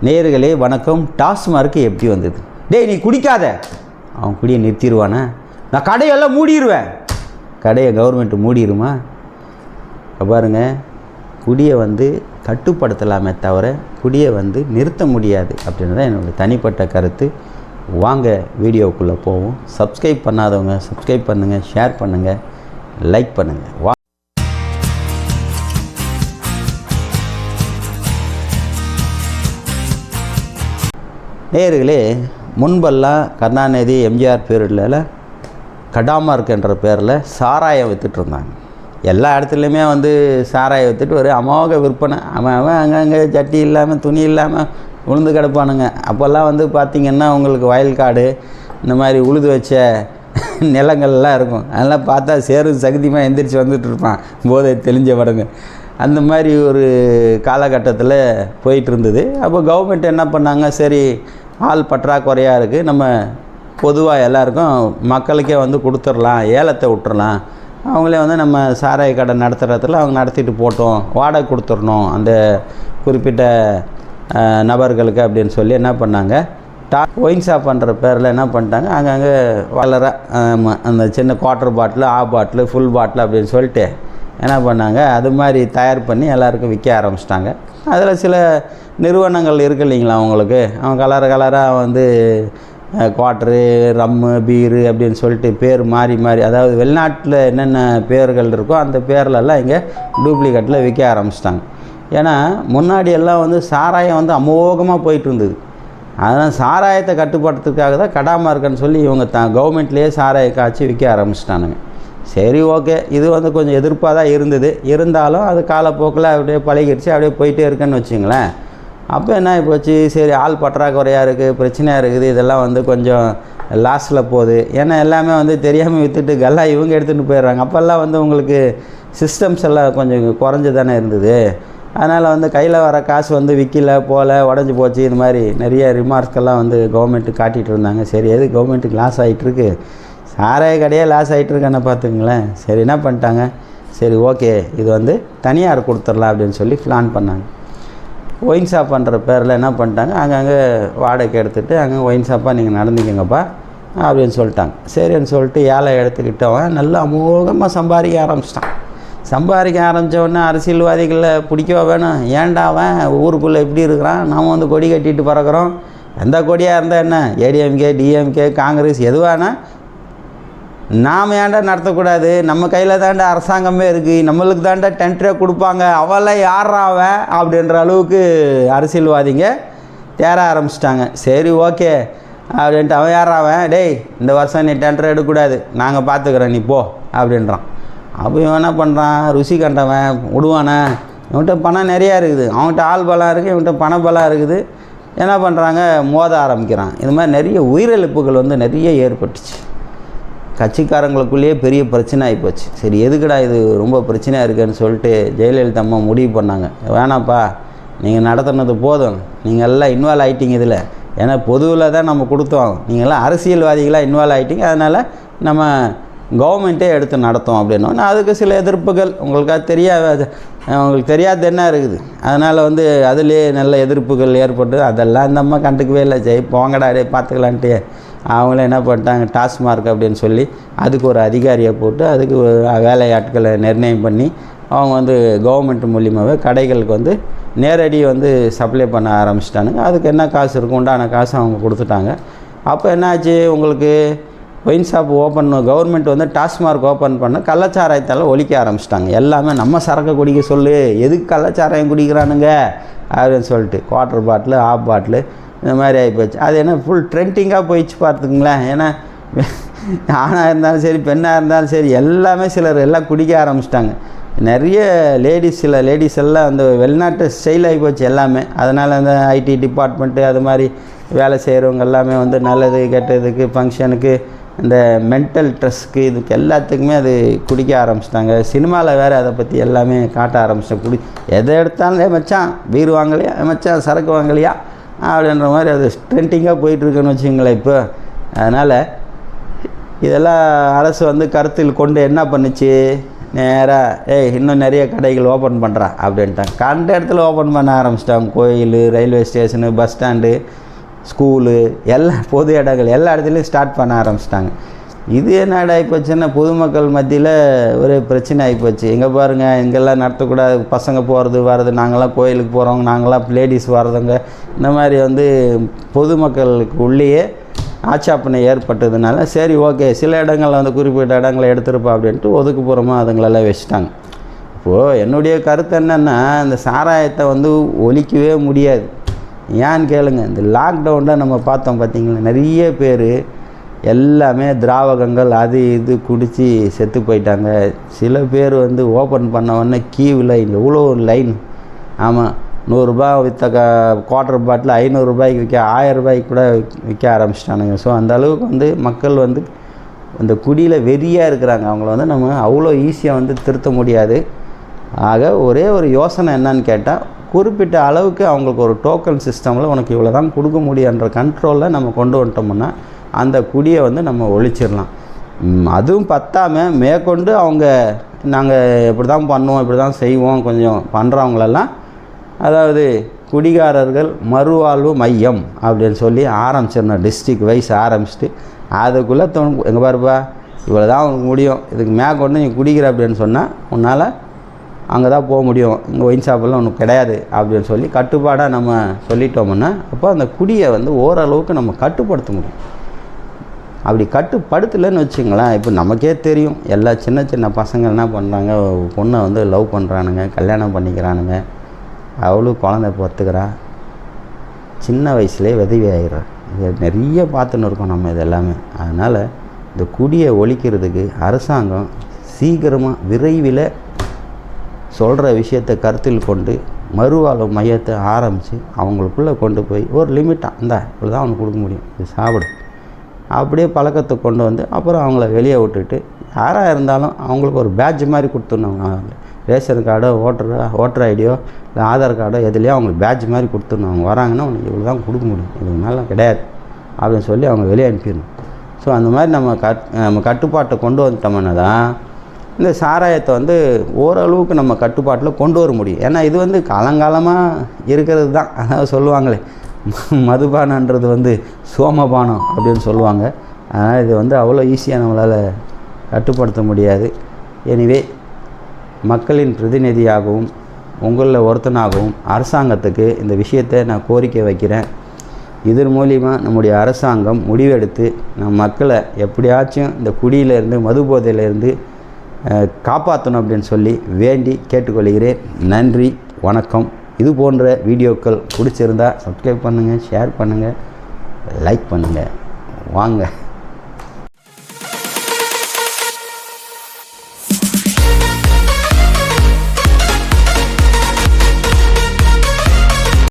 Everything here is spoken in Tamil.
நேயர்களே வணக்கம். டாஸ்மார்க்கு எப்படி வந்தது? டேய் நீ குடிக்காத, அவன் குடியை நிறுத்திடுவானே, நான் கடையெல்லாம் மூடிடுவேன். கடையை கவர்மெண்ட் மூடிடுமா? பாருங்கள், குடியை கட்டுப்படுத்தலாமே தவிர குடியை நிறுத்த முடியாது அப்படின்னு தான் என்னோடய தனிப்பட்ட கருத்து. வாங்க வீடியோக்குள்ளே போவோம். சப்ஸ்கிரைப் பண்ணாதவங்க சப்ஸ்கிரைப் பண்ணுங்கள், ஷேர் பண்ணுங்கள், லைக் பண்ணுங்கள். வா நேயர்களே, முன்பெல்லாம் கருணாநிதி எம்ஜிஆர் பீரியடில் கடாமார்க் என்ற பேரில் சாராயம் விற்றுட்ருந்தாங்க. எல்லா இடத்துலையுமே சாராயம் விற்றுட்டு ஒரு அமோக விற்பனை. அவன் அங்கங்கே சட்டி இல்லாமல் துணி இல்லாமல் உளுந்து கிடப்பானுங்க. அப்போல்லாம் பார்த்திங்கன்னா உங்களுக்கு வயல்காடு இந்த மாதிரி உழுது வச்ச நிலங்கள்லாம் இருக்கும். அதெல்லாம் பார்த்தா சேரும் சகதியமாக எந்திரிச்சு வந்துட்டுருப்பான் போதை தெளிஞ்ச படங்க. அந்த மாதிரி ஒரு காலகட்டத்தில் போயிட்டு இருந்தது. அப்போ கவர்மெண்ட் என்ன பண்ணாங்க, சரி ஆள் பற்றாக்குறையாக இருக்குது, நம்ம பொதுவாக எல்லாருக்கும் மக்களுக்கே கொடுத்துடலாம், ஏலத்தை விட்டுறலாம், அவங்களே நம்ம சாராய கடை நடத்துகிறதுல அவங்க நடத்திட்டு போட்டோம், வாடகை கொடுத்துடணும் அந்த குறிப்பிட்ட நபர்களுக்கு அப்படின்னு சொல்லி என்ன பண்ணாங்க, ஒயின் ஷாப் பண்ணுற பேரில் என்ன பண்ணிட்டாங்க, அங்கங்கே வளராக அந்த சின்ன குவார்ட்டர் பாட்டில், பாட்டில், ஃபுல் பாட்டில் அப்படின்னு சொல்லிட்டு என்ன பண்ணாங்க, அது மாதிரி தயார் பண்ணி எல்லாருக்கும் விற்க ஆரம்பிச்சிட்டாங்க. அதில் சில நிறுவனங்கள் இருக்குது இல்லைங்களா, அவங்களுக்கு அவன் கலராக குவார்ட்ரு, ரம்மு, பீரு அப்படின்னு சொல்லிட்டு பேர் மாறி அதாவது வெளிநாட்டில் என்னென்ன பேர்கள் இருக்கோ அந்த பேர்லெல்லாம் இங்கே டூப்ளிகேட்டில் விற்க ஆரம்பிச்சிட்டாங்க. ஏன்னா முன்னாடி எல்லாம் சாராயம் அமோகமாக போயிட்டு இருந்தது. அதனால் சாராயத்தை கட்டுப்படுத்துறதுக்காக தான் கடாமார்க்குன்னு சொல்லி இவங்க கவர்மெண்ட்லேயே சாராய காய்ச்சி விற்க ஆரம்பிச்சிட்டானுங்க. சரி, ஓகே, இது கொஞ்சம் எதிர்ப்பாக தான் இருந்தது. இருந்தாலும் அது காலப்போக்கில் அப்படியே பழகிடுச்சு, அப்படியே போயிட்டே இருக்குன்னு வச்சுங்களேன். அப்போ என்ன போச்சு, சரி ஆள் பற்றாக்குறையாக இருக்குது, பிரச்சனையாக இருக்குது, இதெல்லாம் கொஞ்சம் லாஸில் போகுது. ஏன்னா எல்லாமே தெரியாமல் விற்றுட்டு கல்லா இவங்க எடுத்துகிட்டு போயிடுறாங்க. அப்போல்லாம் உங்களுக்கு சிஸ்டம்ஸ் எல்லாம் கொஞ்சம் குறைஞ்சி தானே இருந்தது. அதனால் கையில் வர காசு விற்கல, போகல, உடஞ்சி போச்சு, இது மாதிரி நிறைய ரிமார்க்ஸ்கெல்லாம் கவர்மெண்ட்டு காட்டிகிட்டு இருந்தாங்க. சரி, எது கவர்மெண்ட்டுக்கு லாஸ் ஆகிட்டுருக்கு, சாராய கடையே லாஸ் ஆகிட்டுருக்கானே பார்த்துங்களேன். சரி, என்ன பண்ணிட்டாங்க, சரி ஓகே இது தனியார் கொடுத்துடலாம் அப்படின்னு சொல்லி பிளான் பண்ணாங்க. ஒயின் ஷாப் பண்ணுற பேரில் என்ன பண்ணிட்டாங்க, அங்கங்கே வாடகை எடுத்துகிட்டு அங்கே ஒயின் ஷாப்பாக நீங்கள் நடந்துக்கங்கப்பா அப்படின்னு சொல்லிட்டாங்க. சரின்னு சொல்லிட்டு ஏழை எடுத்துக்கிட்டவன் நல்லா அமோகமாக சம்பாதிக்க ஆரம்பிச்சிட்டான். சம்பாதிக்க ஆரம்பித்தவொடனே அரசியல்வாதிகளை பிடிக்கவா வேணும், ஏன்டா அவன் ஊருக்குள்ளே எப்படி இருக்கிறான், நாம் கொடி கட்டிட்டு பறக்கிறோம், எந்த கொடியாக இருந்தால் என்ன, ஏடிஎம்கே, டிஎம்கே, காங்கிரஸ் எதுவானா நாம் ஏன்டா நடத்தக்கூடாது, நம்ம கையில் தாண்டா அரசாங்கமே இருக்குது, நம்மளுக்கு தாண்டா டென்டரே கொடுப்பாங்க, அவெல்லாம் யாரா அவன் அப்படின்ற அளவுக்கு அரசியல்வாதிங்க தேர ஆரம்பிச்சிட்டாங்க. சரி ஓகே அப்படின்ட்டு அவன் யாராவன், டேய் இந்த வருஷம் நீ டென்டர் எடுக்கக்கூடாது, நாங்கள் பார்த்துக்குறோம், நீ போ அப்படின்றான். அப்போ இவன் என்ன பண்ணுறான், ருசி கண்டவன் விடுவானே, இவன்கிட்ட பணம் நிறையா இருக்குது, அவன்கிட்ட ஆள் பலம் இருக்குது, இவன்கிட்ட பண பலம் இருக்குது, என்ன பண்ணுறாங்க, மோத ஆரம்பிக்கிறான். இது மாதிரி நிறைய உயிரிழப்புகள் நிறைய ஏற்பட்டுச்சு. கட்சிக்காரங்களுக்குள்ளேயே பெரிய பிரச்சனை ஆகிப்போச்சு. சரி, எதுக்குடா இது ரொம்ப பிரச்சனையாக இருக்குன்னு சொல்லிட்டு ஜெயலலிதா அம்மா முடிவு பண்ணாங்க, வேணாப்பா நீங்கள் நடத்துனது போதும், நீங்கள் எல்லாம் இன்வால்வ் ஆகிட்டீங்க இதில், ஏன்னா பொதுவில் தான் நம்ம கொடுத்தோம், நீங்கள்லாம் அரசியல்வாதிகளாக இன்வால்வ் ஆகிட்டீங்க, அதனால் நம்ம கவர்மெண்ட்டே எடுத்து நடத்தோம் அப்படின்னோன்னா அதுக்கு சில எதிர்ப்புகள் உங்களுக்கு தெரியாத என்ன இருக்குது. அதனால் அதுலேயே நல்ல எதிர்ப்புகள் ஏற்பட்டு அதெல்லாம் இந்த அம்மா கண்டுக்கவே இல்லை. போங்கடா டே பார்த்துக்கலான்ட்டு அவங்களே என்ன பண்ணிட்டாங்க, டாஸ்மார்க் அப்படின்னு சொல்லி அதுக்கு ஒரு அதிகாரியை போட்டு அதுக்கு வேலையாட்களை நிர்ணயம் பண்ணி அவங்க கவர்மெண்ட் மூலியமாகவே கடைகளுக்கு நேரடி சப்ளை பண்ண ஆரம்பிச்சிட்டானுங்க. அதுக்கு என்ன காசு இருக்கும், உண்டான காசு அவங்க கொடுத்துட்டாங்க. அப்போ என்னாச்சு, உங்களுக்கு wine shop government TASMAC open பண்ண கள்ளச்சாராயத்தால் ஒழிக்க ஆரம்பிச்சிட்டாங்க. எல்லாமே நம்ம சரக்கு குடிக்க சொல்லு, எதுக்கு கள்ளச்சாராயம் குடிக்கிறானுங்க அப்படின்னு சொல்லிட்டு குவார்ட்டர் பாட்டில், பாட்டில் இந்த மாதிரி ஆகிப்போச்சு. அது என்ன ஃபுல் ட்ரெண்டிங்காக போயிடுச்சு பார்த்துக்குங்களேன். ஏன்னா ஆணாக இருந்தாலும் சரி, பெண்ணாக இருந்தாலும் சரி, எல்லாமே சிலர் எல்லாம் குடிக்க ஆரம்பிச்சிட்டாங்க. நிறைய சில லேடிஸ் எல்லாம் வெளிநாட்டு ஸ்டைல் ஆகி போச்சு எல்லாமே. அதனால் அந்த ஐடி டிபார்ட்மெண்ட்டு அது மாதிரி வேலை செய்கிறவங்க எல்லாமே நல்லது கெட்டதுக்கு, ஃபங்க்ஷனுக்கு, இந்த மென்டல் ஸ்ட்ரெஸ்க்கு, இதுக்கு எல்லாத்துக்குமே அது குடிக்க ஆரம்பிச்சிட்டாங்க. சினிமாவில் வேறு அதை பற்றி எல்லாமே காட்ட ஆரம்பிச்சிட்டாங்க. எதை எடுத்தாலும் மச்சான் பீர் வாங்கலையா, மச்சான் சரக்கு வாங்கலையா அப்படின்ற மாதிரி அது ட்ரெண்டிங்காக போயிட்டுருக்குன்னு வச்சுங்களேன் இப்போ. அதனால் இதெல்லாம் அரசு கருத்தில் கொண்டு என்ன பண்ணுச்சு, நேராக இன்னும் நிறைய கடைகள் ஓப்பன் பண்ணுறா அப்படின்ட்டாங்க. கண்ட இடத்துல ஓப்பன் பண்ண ஆரம்பிச்சிட்டாங்க. கோயில், railway station, bus stand, school, எல்லா பொது இடங்கள் எல்லா இடத்துலையும் ஸ்டார்ட் பண்ண ஆரம்பிச்சிட்டாங்க. இது என்னடா ஆகிப்போச்சுன்னா பொதுமக்கள் மத்தியில் ஒரே பிரச்சனை ஆகிப்போச்சு. எங்கே பாருங்கள், இங்கெல்லாம் நடத்தக்கூடாது, பசங்க போகிறது வர்றது, நாங்களாம் கோயிலுக்கு போகிறவங்க, நாங்களாம் லேடிஸ் வர்றதுங்க, இந்த மாதிரி வந்து பொதுமக்களுக்கு உள்ளேயே ஆட்சேபனை ஏற்பட்டதுனால சரி ஓகே சில இடங்களில் வந்து குறிப்பிட்ட இடங்களை எடுத்துருப்பா அப்படின்ட்டு ஒதுக்குப்புறமாக அதுங்களெல்லாம் வச்சுட்டாங்க. இப்போது என்னுடைய கருத்து என்னென்னா, இந்த சாராயத்தை வந்து ஒழிக்கவே முடியாது. ஏன்னு கேளுங்க, இந்த லாக்டவுனில் நம்ம பார்த்தோம் பார்த்திங்களா, நிறைய பேர் எல்லாமே திராவகங்கள் அது இது குடித்து செத்து போயிட்டாங்க. சில பேர் வந்து ஓப்பன் பண்ண உடனே கியூவில் எவ்வளோ லைன். ஆமாம், 100 ரூபா விற்ற குவார்ட்டர் பாட்டில் 500 ரூபாய்க்கு விற்க 1000 ரூபாய்க்கு கூட விற்க ஆரம்பிச்சிட்டானுங்க. ஸோ அந்த அளவுக்கு வந்து மக்கள் வந்து இந்த குடியில் வெறியாக இருக்கிறாங்க. அவங்கள வந்து நம்ம அவ்வளோ ஈஸியாக வந்து திருத்த முடியாது. ஆக ஒரே ஒரு யோசனை என்னன்னு கேட்டால், குறிப்பிட்ட அளவுக்கு அவங்களுக்கு ஒரு டோக்கன் சிஸ்டமில் உனக்கு இவ்வளோ தான் கொடுக்க முடியுன்ற கண்ட்ரோலில் நம்ம கொண்டு வந்துட்டோம்னா அந்த குடியை வந்து நம்ம ஒழிச்சிடலாம். அதுவும் பத்தாமல் மேற்கொண்டு அவங்க நாங்கள் இப்படி தான் பண்ணுவோம், இப்படி தான் செய்வோம் கொஞ்சம் பண்ணுறவங்களெல்லாம், அதாவது குடிகாரர்கள் மறுவாழ்வு மையம் அப்படின்னு சொல்லி ஆரம்பிச்சிடணும். டிஸ்ட்ரிக்ட் வைஸ் ஆரம்பிச்சுட்டு அதுக்குள்ளே எங்கே பாருப்பா இவ்வளோ தான் உனக்கு முடியும், இதுக்கு மேற்கொண்டு நீ குடிக்கிற அப்படின்னு சொன்னால் உன்னால் அங்கே தான் போக முடியும், இங்கே ஒயின் ஷாப்பெல்லாம் ஒன்றும் கிடையாது அப்படின்னு சொல்லி கட்டுப்பாடாக நம்ம சொல்லிட்டோம்னா அப்போ அந்த குடியை வந்து ஓரளவுக்கு நம்ம கட்டுப்படுத்த முடியும். அப்படி கட்டுப்படுத்தலைன்னு வச்சுங்களேன், இப்போ நமக்கே தெரியும் எல்லா சின்ன சின்ன பசங்க என்ன பண்ணுறாங்க, பொண்ணை வந்து லவ் பண்ணுறானுங்க, கல்யாணம் பண்ணிக்கிறானுங்க, அவளும் குழந்தை பொறுத்துக்கிறான், சின்ன வயசுலேயே விதவி ஆகிடுறான். இது நிறைய பார்த்துன்னு இருக்கோம் நம்ம இது எல்லாமே. அதனால் இந்த குடியை ஒழிக்கிறதுக்கு அரசாங்கம் சீக்கிரமாக விரைவில் சொல்கிற விஷயத்தை கருத்தில் கொண்டு மறுவாழ்வு மையத்தை ஆரம்பித்து அவங்களுக்குள்ளே கொண்டு போய் ஒரு லிமிட்டாக இந்தா இவ்வளோ தான் அவனுக்கு கொடுக்க முடியும், இது சாப்பிடு அப்படியே பழக்கத்தை கொண்டு வந்து அப்புறம் அவங்கள வெளியே விட்டுட்டு யாராக இருந்தாலும் அவங்களுக்கு ஒரு பேட்ஜ் மாதிரி கொடுத்துடணும். ரேஷன் கார்டோ ஓட்டர் ஐடியோ இல்லை ஆதார் கார்டோ எதுலேயோ அவங்களுக்கு பேட்ஜ் மாதிரி கொடுத்துடணும். அவங்க வராங்கன்னா அவனுக்கு இவ்வளோ தான் கொடுக்க முடியும், இதுக்கு மேலே கிடையாது அப்படின்னு சொல்லி அவங்க வெளியே அனுப்பிடணும். ஸோ அந்த மாதிரி நம்ம கட்டுப்பாட்டை கொண்டு வந்துட்டோம்னா தான் இந்த சாராயத்தை வந்து ஓரளவுக்கு நம்ம கட்டுப்பாட்டில் கொண்டு வர முடியும். ஏன்னா இது வந்து காலங்காலமாக இருக்கிறது தான். அதாவது சொல்லுவாங்களே மதுபானன்றது வந்து சோமபானம் அப்படின்னு சொல்லுவாங்க. அதனால் இது வந்து அவ்வளோ ஈஸியாக நம்மளால் கட்டுப்படுத்த முடியாது. எனிவே மக்களின் பிரதிநிதியாகவும் உங்களில் ஒருத்தனாகவும் அரசாங்கத்துக்கு இந்த விஷயத்தை நான் கோரிக்கை வைக்கிறேன். இதன் மூலிமா நம்முடைய அரசாங்கம் முடிவெடுத்து நம் மக்களை எப்படியாச்சும் இந்த குடியிலேருந்து மது போதையிலேருந்து காப்பாற்றணும் அப்படின்னு சொல்லி வேண்டி கேட்டுக்கொள்கிறேன். நன்றி, வணக்கம். இது போன்ற வீடியோக்கள் பிடிச்சிருந்தால் சப்ஸ்கிரைப் பண்ணுங்கள், ஷேர் பண்ணுங்கள், லைக் பண்ணுங்கள். வாங்க.